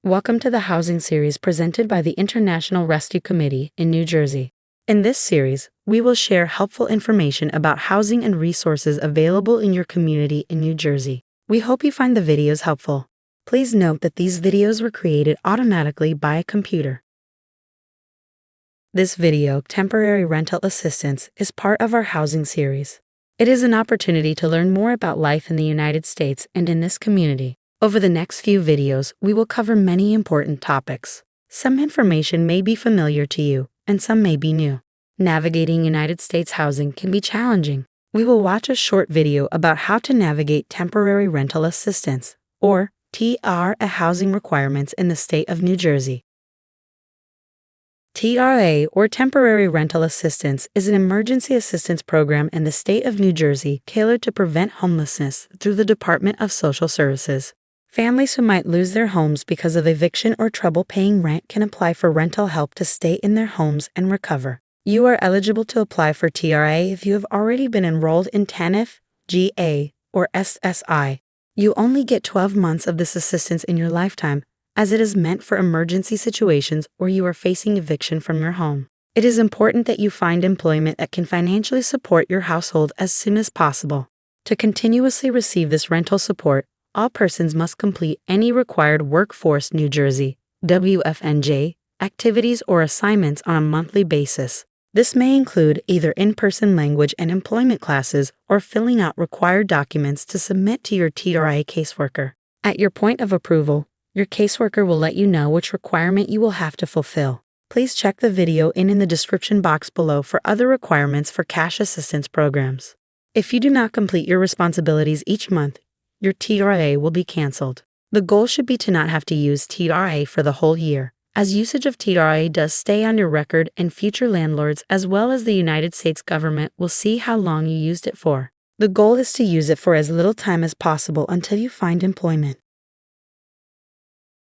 Welcome to the Housing Series presented by the International Rescue Committee in New Jersey. In this series, we will share helpful information about housing and resources available in your community in New Jersey. We hope you find the videos helpful. Please note that these videos were created automatically by a computer. This video, Temporary Rental Assistance, is part of our housing series. It is an opportunity to learn more about life in the United States and in this community. Over the next few videos, we will cover many important topics. Some information may be familiar to you, and some may be new. Navigating United States housing can be challenging. We will watch a short video about how to navigate temporary rental assistance, or TRA housing requirements in the state of New Jersey. TRA, or Temporary Rental Assistance, is an emergency assistance program in the state of New Jersey tailored to prevent homelessness through the Department of Social Services. Families who might lose their homes because of eviction or trouble paying rent can apply for rental help to stay in their homes and recover. You are eligible to apply for TRA if you have already been enrolled in TANF, GA, or SSI. You only get 12 months of this assistance in your lifetime, as it is meant for emergency situations where you are facing eviction from your home. It is important that you find employment that can financially support your household as soon as possible. To continuously receive this rental support, all persons must complete any required Workforce New Jersey WFNJ activities or assignments on a monthly basis. This may include either in-person language and employment classes or filling out required documents to submit to your TRA caseworker. At your point of approval, your caseworker will let you know which requirement you will have to fulfill. Please check the video in the description box below for other requirements for cash assistance programs. If you do not complete your responsibilities each month, your TRA will be canceled. The goal should be to not have to use TRA for the whole year, as usage of TRA does stay on your record and future landlords as well as the United States government will see how long you used it for. The goal is to use it for as little time as possible until you find employment.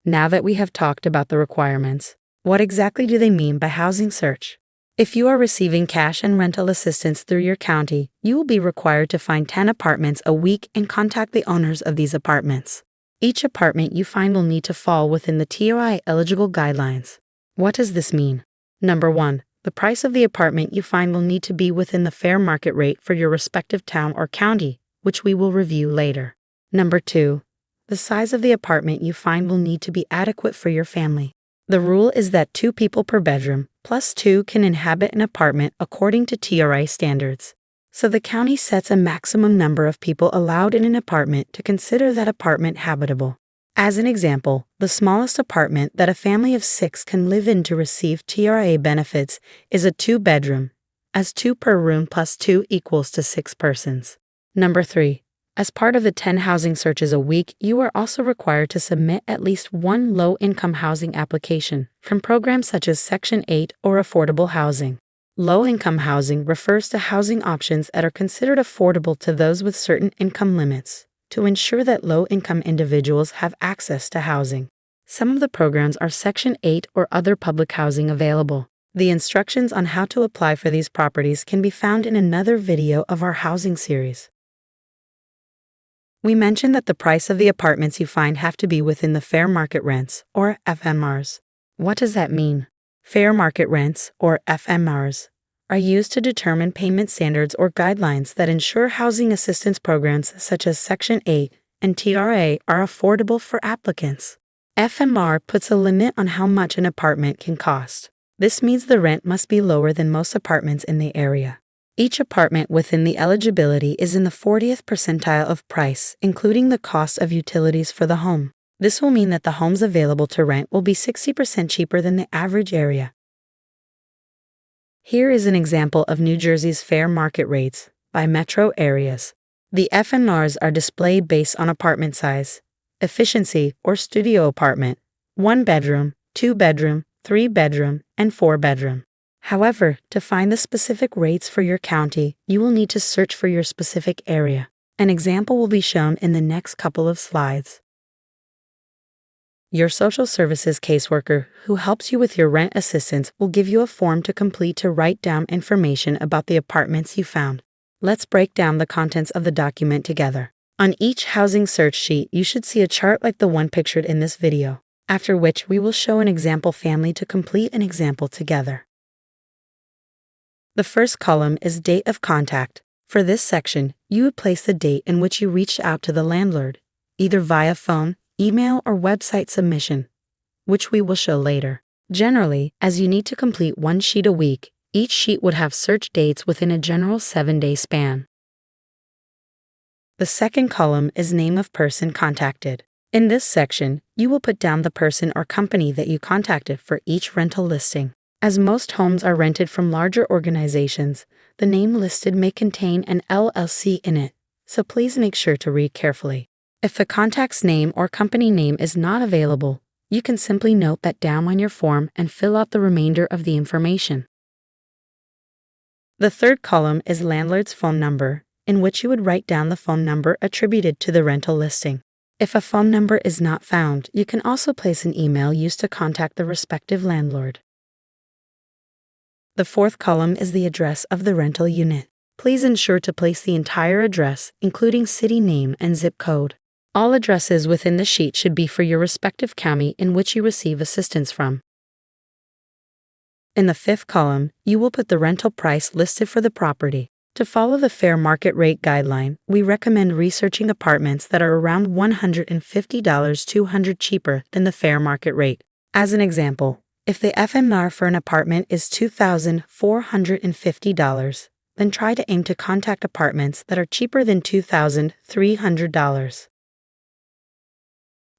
Now that we have talked about the requirements, what exactly do they mean by housing search? If you are receiving cash and rental assistance through your county, you will be required to find 10 apartments a week and contact the owners of these apartments. Each apartment you find will need to fall within the TRA eligible guidelines. What does this mean? Number 1. The price of the apartment you find will need to be within the fair market rate for your respective town or county, which we will review later. Number 2. The size of the apartment you find will need to be adequate for your family. The rule is that 2 people per bedroom, plus 2 can inhabit an apartment according to TRA standards. So the county sets a maximum number of people allowed in an apartment to consider that apartment habitable. As an example, the smallest apartment that a family of 6 can live in to receive TRA benefits is a 2-bedroom, as 2 per room plus 2 equals to 6 persons. Number 3. As part of the 10 housing searches a week, you are also required to submit at least one low-income housing application from programs such as Section 8 or affordable housing. Low-income housing refers to housing options that are considered affordable to those with certain income limits to ensure that low-income individuals have access to housing. Some of the programs are Section 8 or other public housing available. The instructions on how to apply for these properties can be found in another video of our housing series. We mentioned that the price of the apartments you find have to be within the fair market rents, or FMRs. What does that mean? Fair market rents, or FMRs, are used to determine payment standards or guidelines that ensure housing assistance programs such as Section 8 and TRA are affordable for applicants. FMR puts a limit on how much an apartment can cost. This means the rent must be lower than most apartments in the area. Each apartment within the eligibility is in the 40th percentile of price, including the cost of utilities for the home. This will mean that the homes available to rent will be 60% cheaper than the average area. Here is an example of New Jersey's fair market rates by metro areas. The FMRs are displayed based on apartment size, efficiency or studio apartment, 1-bedroom, 2-bedroom, 3-bedroom, and 4-bedroom. However, to find the specific rates for your county, you will need to search for your specific area. An example will be shown in the next couple of slides. Your social services caseworker who helps you with your rent assistance will give you a form to complete to write down information about the apartments you found. Let's break down the contents of the document together. On each housing search sheet, you should see a chart like the one pictured in this video. after which we will show an example family to complete an example together. The first column is date of contact. For this section, you would place the date in which you reached out to the landlord, either via phone, email, or website submission, which we will show later. Generally, as you need to complete one sheet a week, each sheet would have search dates within a general 7-day span. The second column is name of person contacted. In this section, you will put down the person or company that you contacted for each rental listing. As most homes are rented from larger organizations, the name listed may contain an LLC in it, so please make sure to read carefully. If the contact's name or company name is not available, you can simply note that down on your form and fill out the remainder of the information. The third column is landlord's phone number, in which you would write down the phone number attributed to the rental listing. If a phone number is not found, you can also place an email used to contact the respective landlord. The fourth column is the address of the rental unit. Please ensure to place the entire address, including city name and zip code. All addresses within the sheet should be for your respective county in which you receive assistance from. In the fifth column, you will put the rental price listed for the property. To follow the fair market rate guideline, we recommend researching apartments that are around $150 200 cheaper than the fair market rate. As an example, if the FMR for an apartment is $2,450, then try to aim to contact apartments that are cheaper than $2,300.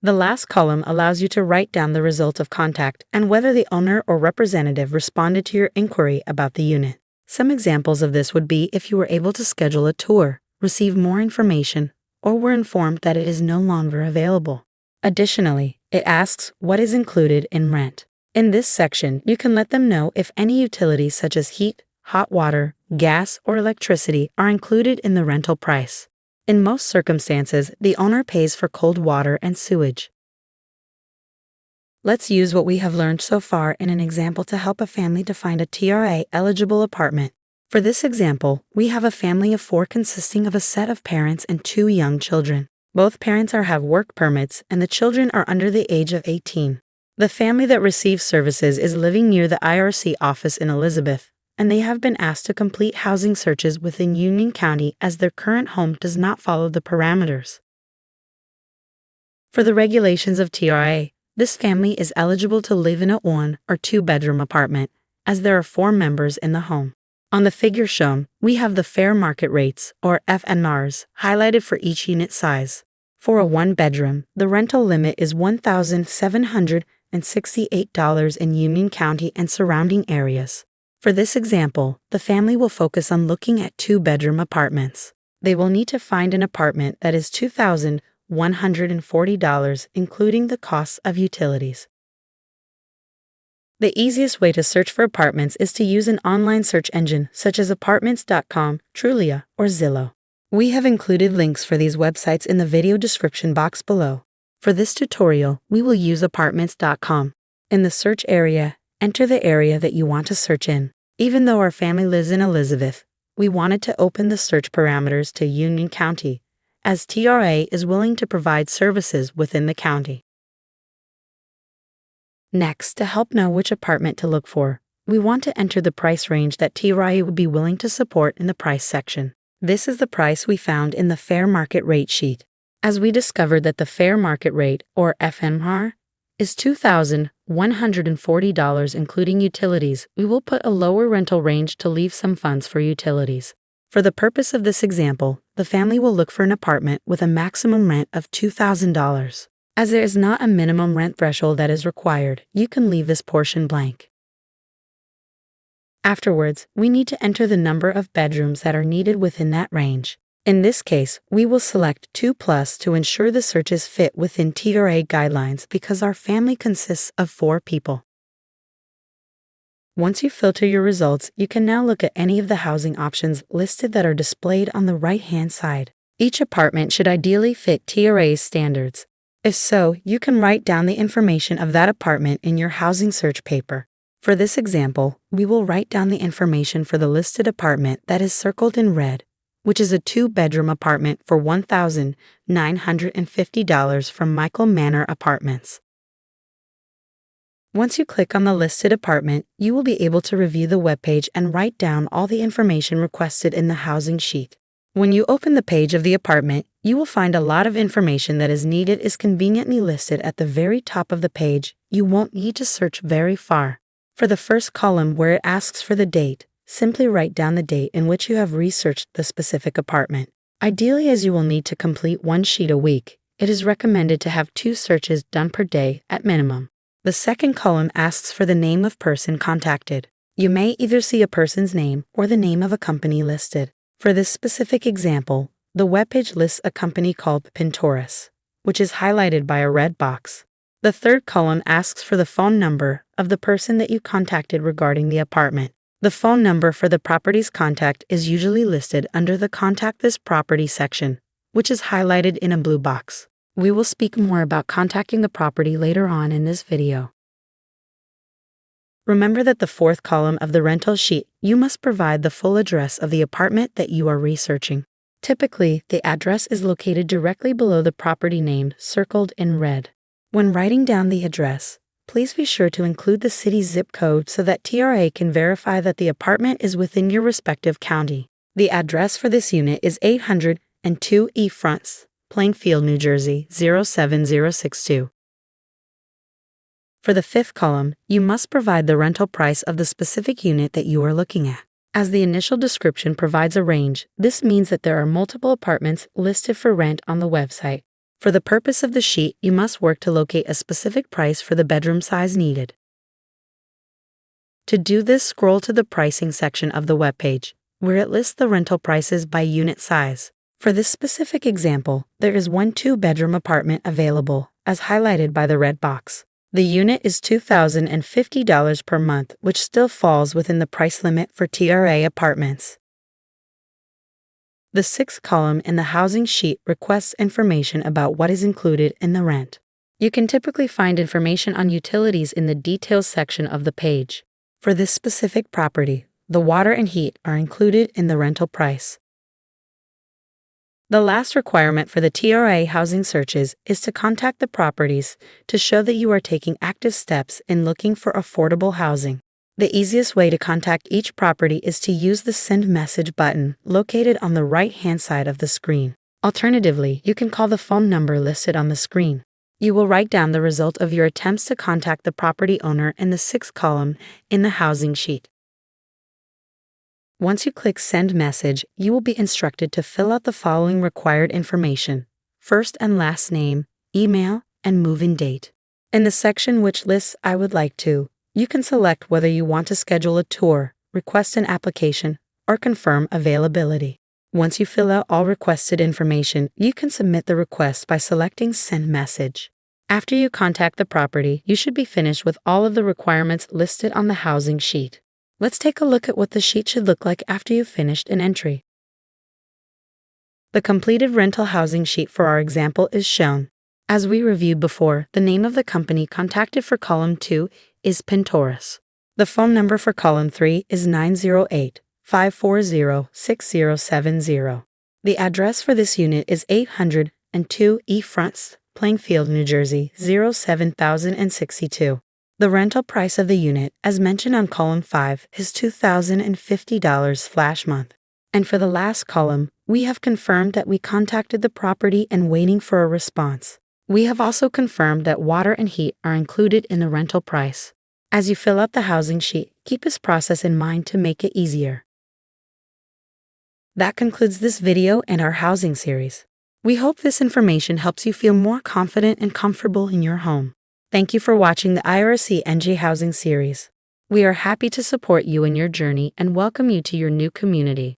The last column allows you to write down the result of contact and whether the owner or representative responded to your inquiry about the unit. Some examples of this would be if you were able to schedule a tour, receive more information, or were informed that it is no longer available. Additionally, it asks what is included in rent. In this section, you can let them know if any utilities such as heat, hot water, gas, or electricity are included in the rental price. In most circumstances, the owner pays for cold water and sewage. Let's use what we have learned so far in an example to help a family to find a TRA-eligible apartment. For this example, we have a family of 4 consisting of a set of parents and 2 young children. Both parents have work permits and the children are under the age of 18. The family that receives services is living near the IRC office in Elizabeth, and they have been asked to complete housing searches within Union County as their current home does not follow the parameters. For the regulations of TRA, this family is eligible to live in a 1 or 2 bedroom apartment, as there are 4 members in the home. On the figure shown, we have the fair market rates, or FMRs, highlighted for each unit size. For a 1 bedroom, the rental limit is $1,768 in Union County and surrounding areas. For this example, the family will focus on looking at 2 bedroom apartments. They will need to find an apartment that is $2,140, including the costs of utilities. The easiest way to search for apartments is to use an online search engine such as Apartments.com, Trulia, or Zillow. We have included links for these websites in the video description box below. For this tutorial, we will use Apartments.com. In the search area, enter the area that you want to search in. Even though our family lives in Elizabeth, we wanted to open the search parameters to Union County, as TRA is willing to provide services within the county. Next, to help know which apartment to look for, we want to enter the price range that TRA would be willing to support in the price section. This is the price we found in the fair market rate sheet. As we discovered that the fair market rate, or FMR, is $2,140 including utilities, we will put a lower rental range to leave some funds for utilities. For the purpose of this example, the family will look for an apartment with a maximum rent of $2,000. As there is not a minimum rent threshold that is required, you can leave this portion blank. Afterwards, we need to enter the number of bedrooms that are needed within that range. In this case, we will select 2+ to ensure the searches fit within TRA guidelines because our family consists of 4 people. Once you filter your results, you can now look at any of the housing options listed that are displayed on the right-hand side. Each apartment should ideally fit TRA's standards. If so, you can write down the information of that apartment in your housing search paper. For this example, we will write down the information for the listed apartment that is circled in red, which is a 2-bedroom apartment for $1,950 from Michael Manor Apartments. Once you click on the listed apartment, you will be able to review the webpage and write down all the information requested in the housing sheet. When you open the page of the apartment, you will find a lot of information that is needed is conveniently listed at the very top of the page. You won't need to search very far. For the first column where it asks for the date, simply write down the date in which you have researched the specific apartment. Ideally, as you will need to complete one sheet a week, it is recommended to have 2 searches done per day at minimum. The second column asks for the name of person contacted. You may either see a person's name or the name of a company listed. For this specific example, the webpage lists a company called Pintoris, which is highlighted by a red box. The third column asks for the phone number of the person that you contacted regarding the apartment. The phone number for the property's contact is usually listed under the Contact This Property section, which is highlighted in a blue box. We will speak more about contacting the property later on in this video. Remember that the fourth column of the rental sheet, you must provide the full address of the apartment that you are researching. Typically, the address is located directly below the property name circled in red. When writing down the address, please be sure to include the city's zip code so that TRA can verify that the apartment is within your respective county. The address for this unit is 802 E Fronts, Plainfield, New Jersey 07062. For the fifth column, you must provide the rental price of the specific unit that you are looking at. As the initial description provides a range, this means that there are multiple apartments listed for rent on the website. For the purpose of the sheet, you must work to locate a specific price for the bedroom size needed. To do this, scroll to the pricing section of the webpage, where it lists the rental prices by unit size. For this specific example, there is one 2-bedroom apartment available, as highlighted by the red box. The unit is $2,050 per month, which still falls within the price limit for TRA apartments. The sixth column in the housing sheet requests information about what is included in the rent. You can typically find information on utilities in the details section of the page. For this specific property, the water and heat are included in the rental price. The last requirement for the TRA housing searches is to contact the properties to show that you are taking active steps in looking for affordable housing. The easiest way to contact each property is to use the Send Message button located on the right-hand side of the screen. Alternatively, you can call the phone number listed on the screen. You will write down the result of your attempts to contact the property owner in the sixth column in the housing sheet. Once you click Send Message, you will be instructed to fill out the following required information: first and last name, email, and move-in date. In the section which lists I would like to, you can select whether you want to schedule a tour, request an application, or confirm availability. Once you fill out all requested information, you can submit the request by selecting Send Message. After you contact the property, you should be finished with all of the requirements listed on the housing sheet. Let's take a look at what the sheet should look like after you've finished an entry. The completed rental housing sheet for our example is shown. As we reviewed before, the name of the company contacted for column 2 is Pintoris. The phone number for column 3 is 908-540-6070. The address for this unit is 802 E Fronts, Plainfield, New Jersey 07062. The rental price of the unit, as mentioned on column 5, is $2,050 flash month. And for the last column, we have confirmed that we contacted the property and waiting for a response. We have also confirmed that water and heat are included in the rental price. As you fill out the housing sheet, keep this process in mind to make it easier. That concludes this video and our housing series. We hope this information helps you feel more confident and comfortable in your home. Thank you for watching the IRC NJ Housing series. We are happy to support you in your journey and welcome you to your new community.